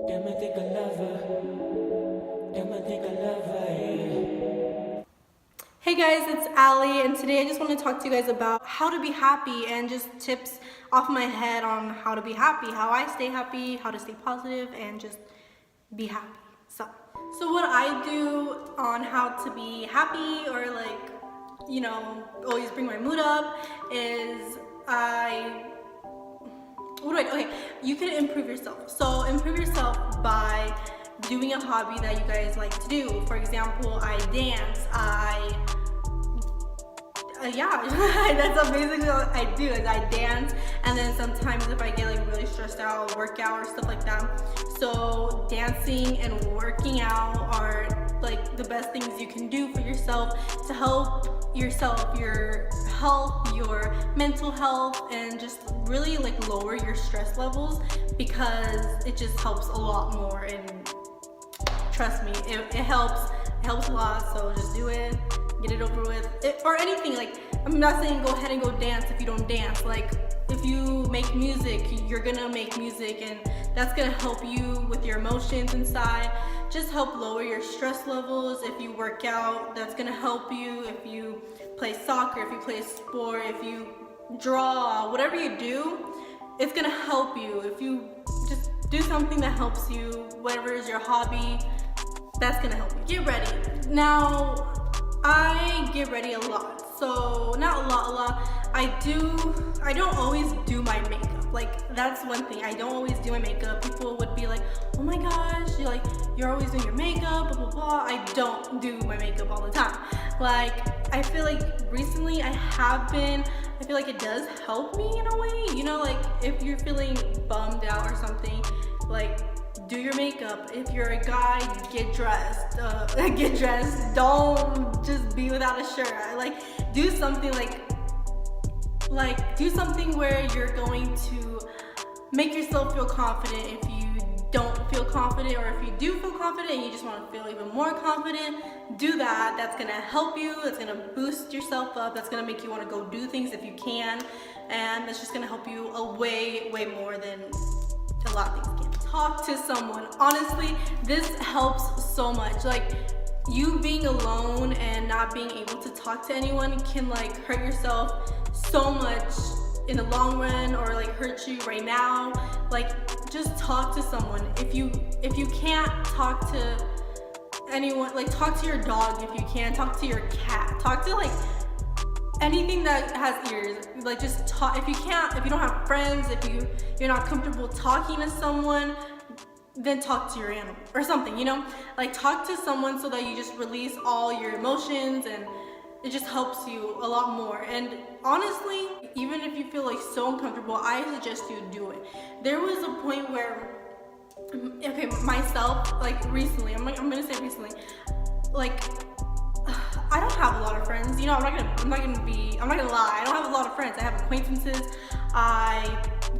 Damn, I think I love her. Damn, I think I love her, yeah. Hey guys, it's Allie, and today I just want to talk to you guys about how to be happy and just tips off my head on how to be happy, how I stay happy, how to stay positive, and just be happy. So what I do on how to be happy or always bring my mood up is okay, you can improve yourself. So improve yourself by doing a hobby that you guys like to do. For example, I dance, that's basically what I do is I dance, and then sometimes if I get like really stressed out, I'll work out or stuff like that. So dancing and working out are like the best things you can do for yourself to help yourself, your health, your mental health, and just really like lower your stress levels, because it just helps a lot more. And trust me, it helps a lot. So just do it, get it over with. Or anything, like I'm not saying go ahead and go dance if you don't dance. Like if you make music, you're gonna make music, and that's gonna help you with your emotions inside, just help lower your stress levels. If you work out, that's gonna help you. If you play soccer, if you play a sport, if you draw, whatever you do, it's gonna help you. If you just do something that helps you, whatever is your hobby, that's gonna help you. Get ready. Now, I get ready a lot. So not a lot. I don't always do my makeup. Like that's one thing. I don't always do my makeup. People would be like, oh my gosh, you're always doing your makeup, blah blah blah. I don't do my makeup all the time. Like I feel like recently I feel like it does help me in a way. You know, like if you're feeling bummed out or something, like do your makeup. If you're a guy, get dressed. Don't just be without a shirt. Like do something do something where you're going to make yourself feel confident. If you don't feel confident, or if you do feel confident and you just want to feel even more confident, do that. That's gonna help you. That's gonna boost yourself up. That's gonna make you want to go do things if you can, and that's just gonna help you way more than a lot of things can. Talk to someone. Honestly, this helps so much. Like you being alone and not being able to talk to anyone can like hurt yourself so much in the long run, or like hurt you right now. Like just talk to someone. If you can't talk to anyone, like talk to your dog. If you can, talk to your cat. Talk to like anything that has ears. Like just talk. If you don't have friends, if you're not comfortable talking to someone, then talk to your animal or something, you know? Like talk to someone so that you just release all your emotions, and it just helps you a lot more. And honestly, even if you feel like so uncomfortable, I suggest you do it. There was a point where, okay, myself, like recently, I'm gonna say recently, like I don't have a lot of friends. You know, I'm not gonna lie. I don't have a lot of friends. I have acquaintances. I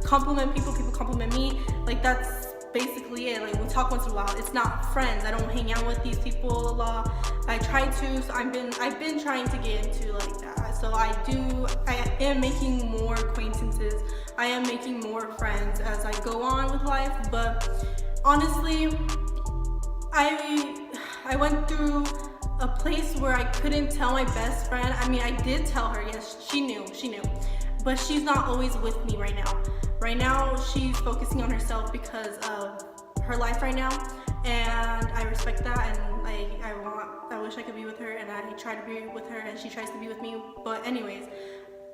compliment people compliment me. Like that's basically it. Like we talk once in a while. It's not friends. I don't hang out with these people a lot. I try to, so I've been trying to get into like that. So I am making more acquaintances. I am making more friends as I go on with life. But honestly, I went through a place where I couldn't tell my best friend. I mean, I did tell her, yes, she knew, but she's not always with me right now. Right now, she's focusing on herself because of her life right now, and I respect that, and I wish I could be with her, and I try to be with her, and she tries to be with me. But anyways,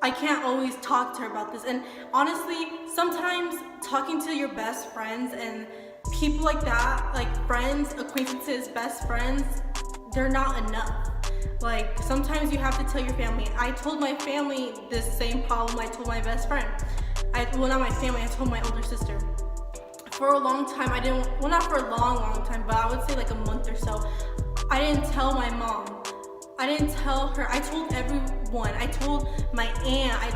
I can't always talk to her about this. And honestly, sometimes talking to your best friends and people like that, like friends, acquaintances, best friends, they're not enough. Like sometimes you have to tell your family. I told my family this same problem I told my best friend. Not my family, I told my older sister. For a long time, not for a long time, but I would say like a month or so, I didn't tell my mom. I didn't tell her. I told everyone. I told my aunt.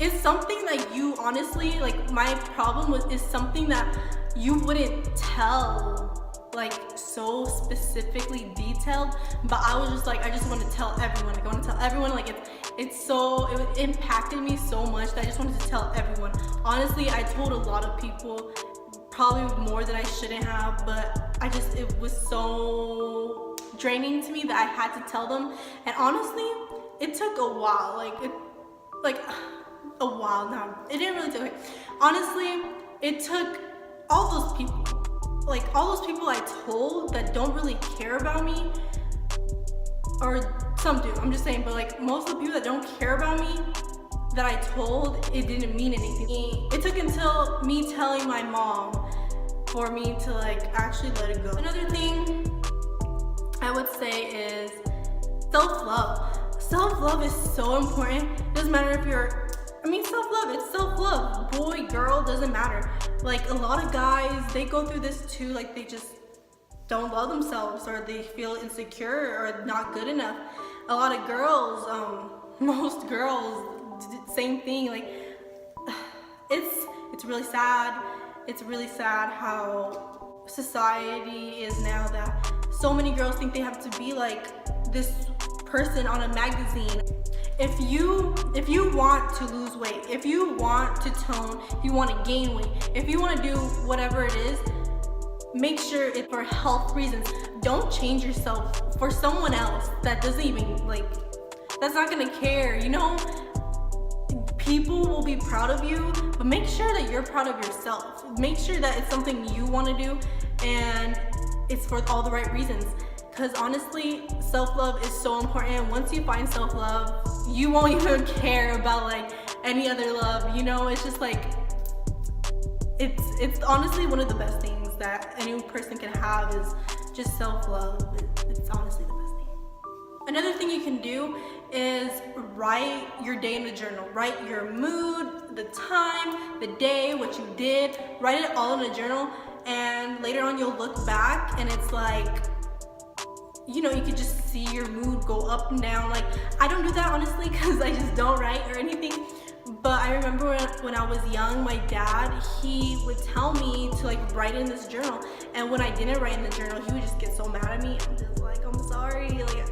It's something that you honestly, like my problem is something that you wouldn't tell like so specifically detailed, but I was just like, I just want to tell everyone. Like, I want to tell everyone, like it impacted me so much that I just wanted to tell everyone. Honestly, I told a lot of people probably more than I shouldn't have, but it was so draining to me that I had to tell them. And honestly, it took a while, like a while now. It didn't really take, honestly, it took all those people, like all those people I told that don't really care about me, or some do, I'm just saying, but like most of the people that don't care about me that I told, it didn't mean anything. It took until me telling my mom for me to like actually let it go. Another thing I would say is self-love. Self-love is so important. It doesn't matter if you're, self-love, it's self-love. Boy, girl, doesn't matter. Like a lot of guys, they go through this too, like they just don't love themselves, or they feel insecure or not good enough. A lot of girls, most girls, same thing. Like it's really sad. It's really sad how society is now, that so many girls think they have to be like this person on a magazine. If you want to lose weight, if you want to tone, if you want to gain weight, if you want to do whatever it is, make sure it's for health reasons. Don't change yourself for someone else that doesn't even like, that's not gonna care, you know? People will be proud of you, but make sure that you're proud of yourself. Make sure that it's something you want to do and it's for all the right reasons. Because honestly, self-love is so important. Once you find self-love, you won't even care about like any other love, you know? It's just like, it's honestly one of the best things that any person can have is just self-love. It's honestly the best thing. Another thing you can do is write your day in the journal. Write your mood, the time, the day, what you did. Write it all in a journal, and later on you'll look back and it's like, you know, you could just see your mood go up and down. Like, I don't do that honestly because I just don't write or anything. But I remember when I was young, my dad, he would tell me to like write in this journal. And when I didn't write in the journal, he would just get so mad at me. I'm just like, I'm sorry, like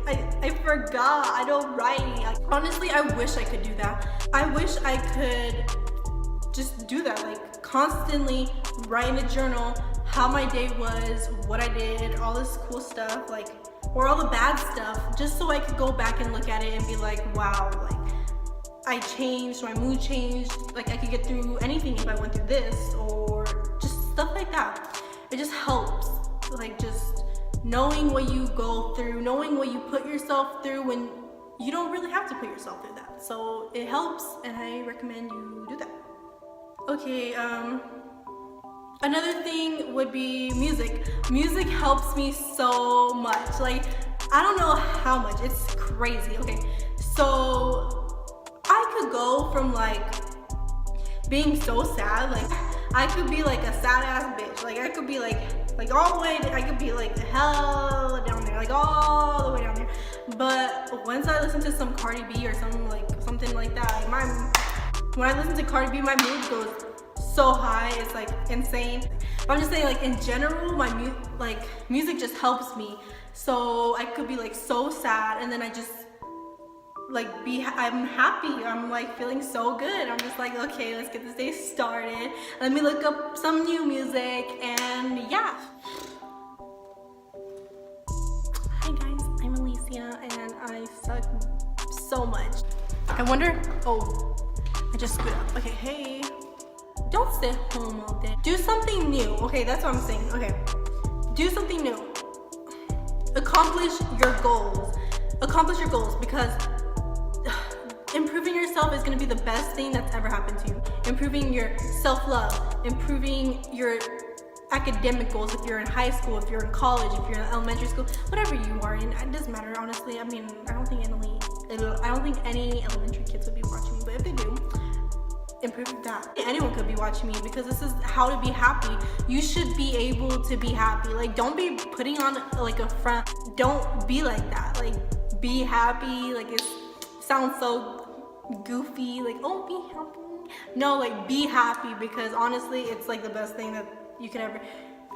I forgot, I don't write. Like, honestly, I wish I could do that. I wish I could just do that, like constantly write in a journal how my day was, what I did, all this cool stuff, like, or all the bad stuff, just so I could go back and look at it and be like, wow, like I changed, my mood changed, like I could get through anything if I went through this, or just stuff like that. It just helps, like just knowing what you go through, knowing what you put yourself through when you don't really have to put yourself through that. So it helps, and I recommend you do that. Okay, another thing would be music. Music helps me so much. Like, I don't know how much, it's crazy. Okay, so I could go from like being so sad, like I could be like a sad ass bitch. Like I could be like all the way, I could be like hell down there, like all the way down there. But once I listen to some Cardi B or something like that, like when I listen to Cardi B, my mood goes so high, it's like insane. But I'm just saying, like in general, my music just helps me. So I could be like so sad, and then I just like I'm happy, I'm like feeling so good. I'm just like, okay, let's get this day started. Let me look up some new music, and yeah. Hi guys, I'm Alicia, and I suck so much. I wonder, oh, I just screwed up. Okay, hey, don't sit home all day. Do something new. Okay, that's what I'm saying. Okay, do something new. Accomplish your goals. Accomplish your goals, because improving yourself is going to be the best thing that's ever happened to you. Improving your self-love, improving your academic goals, if you're in high school, if you're in college, if you're in elementary school, whatever you are in, it doesn't matter, honestly. I mean, I don't think any elementary kids would be watching me, but if they do, improve that. Anyone could be watching me, because this is how to be happy. You should be able to be happy. Like, don't be putting on like a front. Don't be like that. Like, be happy. Like, it sounds so goofy, like, oh, be happy. No, like, be happy, because honestly, it's like the best thing that you can ever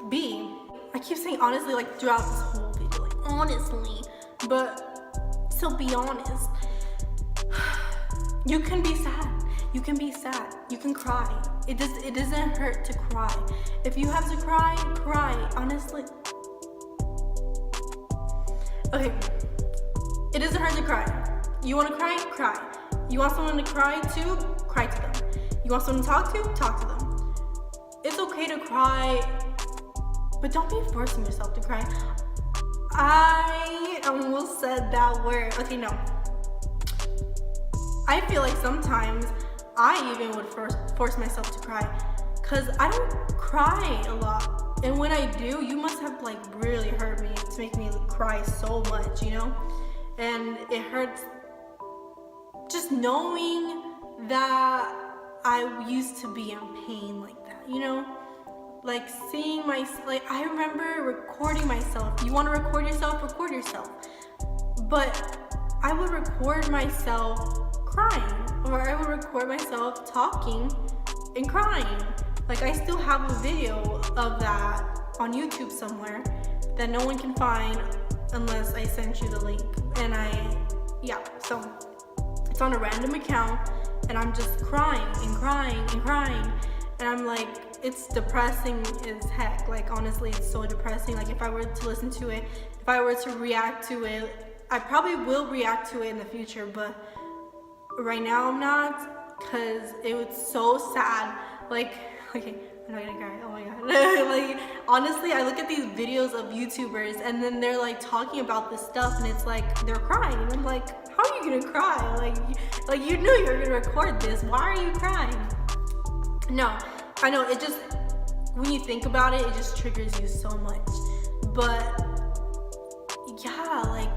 be. I keep saying honestly, like throughout this whole video, like honestly, but so be honest. You can be sad, You can be sad. You can cry. It doesn't hurt to cry. If you have to cry, cry. Honestly. Okay. It doesn't hurt to cry. You want to cry? Cry. You want someone to cry to? Cry to them. You want someone to talk to? Talk to them. It's okay to cry, but don't be forcing yourself to cry. I almost said that word. Okay, no. I feel like sometimes I even would force myself to cry because I don't cry a lot. And when I do, you must have like really hurt me to make me cry so much, you know? And it hurts just knowing that I used to be in pain like that, you know? Like seeing I remember recording myself. You want to record yourself? Record yourself. But I would record myself crying, or I would record myself talking and crying. Like I still have a video of that on YouTube somewhere that no one can find unless I sent you the link. And so it's on a random account and I'm just crying and crying and crying. And I'm like, it's depressing as heck. Like honestly, it's so depressing. Like if I were to listen to it, if I were to react to it, I probably will react to it in the future, but right now I'm not, because it was so sad. Like, okay, I'm not gonna cry, oh my god. Like, honestly, I look at these videos of YouTubers and then they're like talking about this stuff and it's like, they're crying. And I'm like, how are you gonna cry? Like you knew you were gonna record this, why are you crying? No, I know, it just, when you think about it, it just triggers you so much. But yeah, like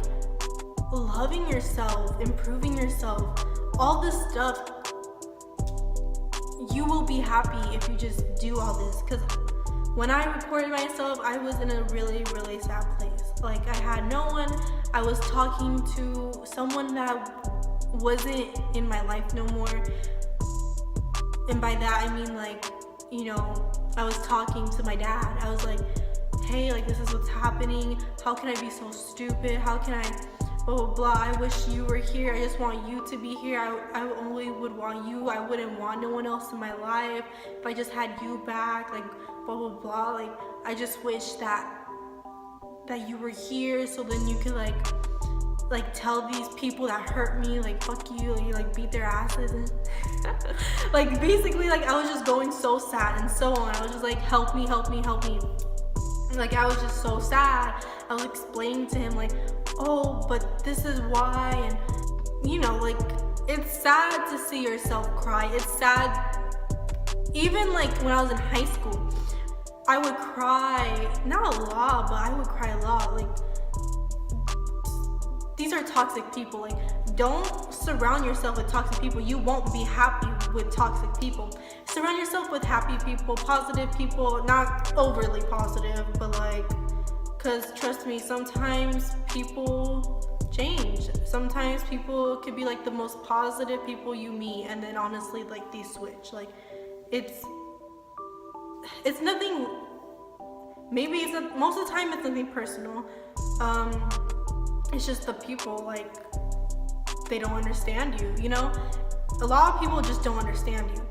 loving yourself, improving yourself, all this stuff, you will be happy if you just do all this. Because when I recorded myself, I was in a really, really sad place. Like I had no one. I was talking to someone that wasn't in my life no more. And by that I mean like, you know, I was talking to my dad. I was like, hey, like this is what's happening. How can I be so stupid? How can I blah blah blah, I wish you were here, I just want you to be here, I only would want you, I wouldn't want no one else in my life, if I just had you back, like blah blah blah, like I just wish that you were here so then you could like tell these people that hurt me, like fuck you, like beat their asses and like basically like I was just going so sad and so on. I was just like, help me, help me, help me. Like I was just so sad. I was explaining to him like, oh, but this is why, and you know, like it's sad to see yourself cry. It's sad. Even like when I was in high school, I would cry, not a lot, but I would cry a lot. Like these are toxic people. Like don't surround yourself with toxic people. You won't be happy with toxic people. Surround yourself with happy people, positive people, not overly positive, but like, because trust me, sometimes people change. Sometimes people could be like the most positive people you meet and then honestly like they switch. Like it's nothing, maybe it's not, most of the time it's nothing personal. It's just the people, like they don't understand you, you know? A lot of people just don't understand you.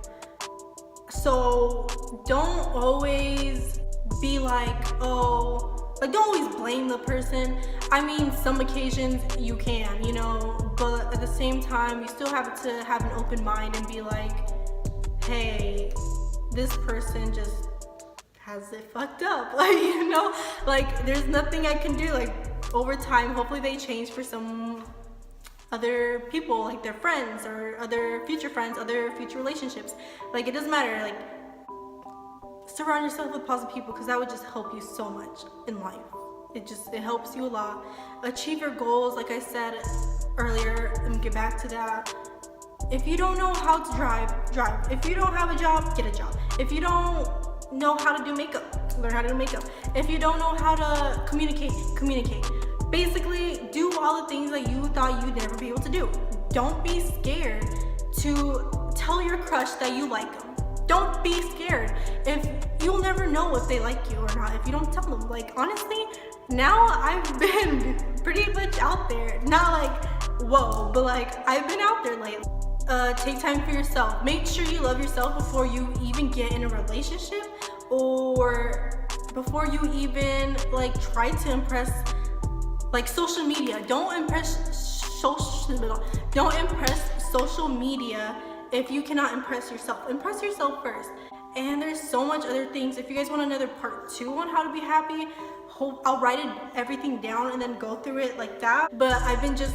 So don't always be like, oh, like don't always blame the person. I mean, some occasions you can, you know, but at the same time, you still have to have an open mind and be like, hey, this person just has it fucked up. Like, you know, like there's nothing I can do. Like over time, hopefully they change for some other people, like their friends or other future friends, other future relationships. Like it doesn't matter. Like surround yourself with positive people because that would just help you so much in life. It helps you a lot. Achieve your goals, like I said earlier, and get back to that. If you don't know how to drive. If you don't have a job, get a job. If you don't know how to do makeup, learn how to do makeup. If you don't know how to communicate. Basically, do all the things that you thought you'd never be able to do. Don't be scared to tell your crush that you like them. Don't be scared. If you'll never know if they like you or not if you don't tell them. Like honestly, now I've been pretty much out there. Not like whoa, but like I've been out there lately. take time for yourself. Make sure you love yourself before you even get in a relationship, or before you even like try to impress like social media. Don't impress social media if you cannot impress yourself. Impress yourself first. And there's so much other things. If you guys want another part 2 on how to be happy, I'll write everything down and then go through it like that. But I've been just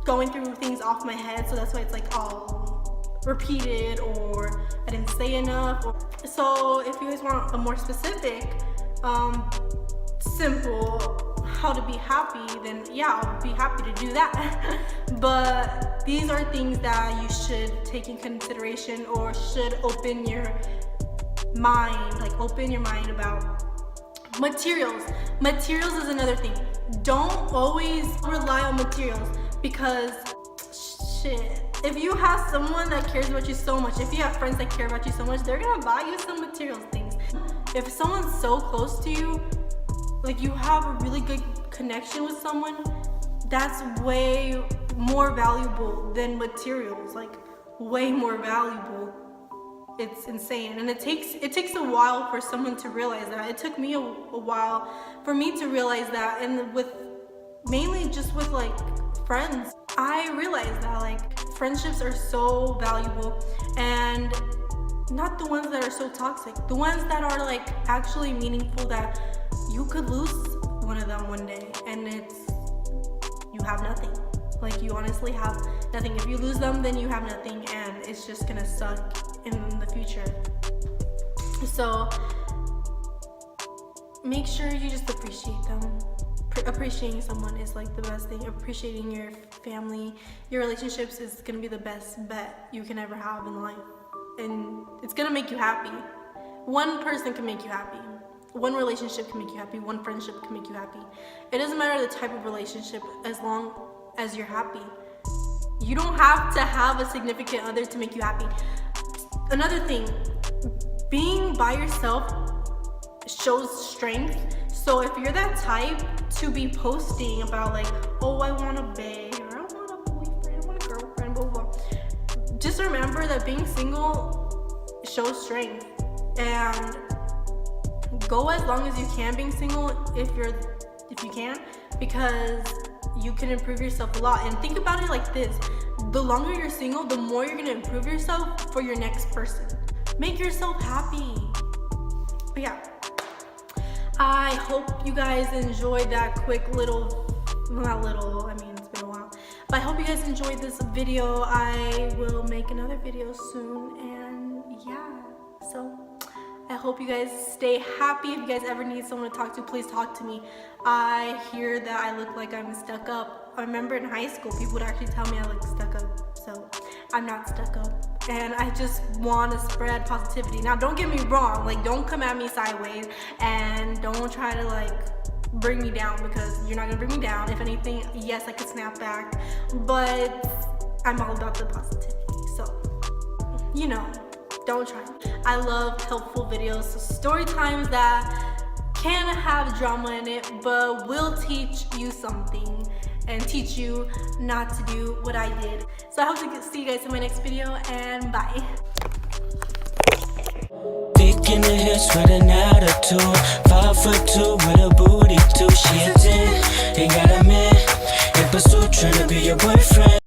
going through things off my head, so that's why it's like all repeated, or I didn't say enough. So if you guys want a more specific, simple how to be happy, then yeah, I'll be happy to do that. But these are things that you should take in consideration, or should open your mind, about. Materials is another thing. Don't always rely on materials, because shit, if you have someone that cares about you so much, if you have friends that care about you so much, they're gonna buy you some materials things. If someone's so close to you, like you have a really good connection with someone, that's way more valuable than materials, like way more valuable. It's insane. And it takes a while for someone to realize that. It took me a while for me to realize that, and mainly just with like friends, I realized that like friendships are so valuable, and not the ones that are so toxic, the ones that are like actually meaningful, that you could lose one of them one day and you have nothing. Like you honestly have nothing. If you lose them, then you have nothing, and it's just gonna suck in the future. So make sure you just appreciate them. Appreciating someone is like the best thing. Appreciating your family, your relationships is gonna be the best bet you can ever have in life, and it's gonna make you happy. One person can make you happy. One relationship can make you happy. One friendship can make you happy. It doesn't matter the type of relationship, as long as you're happy. You don't have to have a significant other to make you happy. Another thing, being by yourself shows strength. So if you're that type to be posting about like, oh, I want a bae, or I want a boyfriend, I want a girlfriend, blah, blah, blah. Just remember that being single shows strength. And go as long as you can being single, if you can, because you can improve yourself a lot. And think about it like this: the longer you're single, the more you're gonna improve yourself for your next person. Make yourself happy. But yeah, I hope you guys enjoyed that quick little, not little, I mean it's been a while, but I hope you guys enjoyed this video. I will make another video soon, and yeah, so I hope you guys stay happy. If you guys ever need someone to talk to, please talk to me. I hear that I look like I'm stuck up. I remember in high school, people would actually tell me I look stuck up. So I'm not stuck up. And I just want to spread positivity. Now, don't get me wrong. Like, don't come at me sideways. And don't try to, like, bring me down, because you're not going to bring me down. If anything, yes, I could snap back. But I'm all about the positivity. So, you know. Don't try. I love helpful videos, story times that can have drama in it, but will teach you something and teach you not to do what I did. So I hope to see you guys in my next video, and bye. Thick in the hips with an attitude, 5'2" with a booty too. She a 10, ain't got a man in pursuit, trying to be your boyfriend.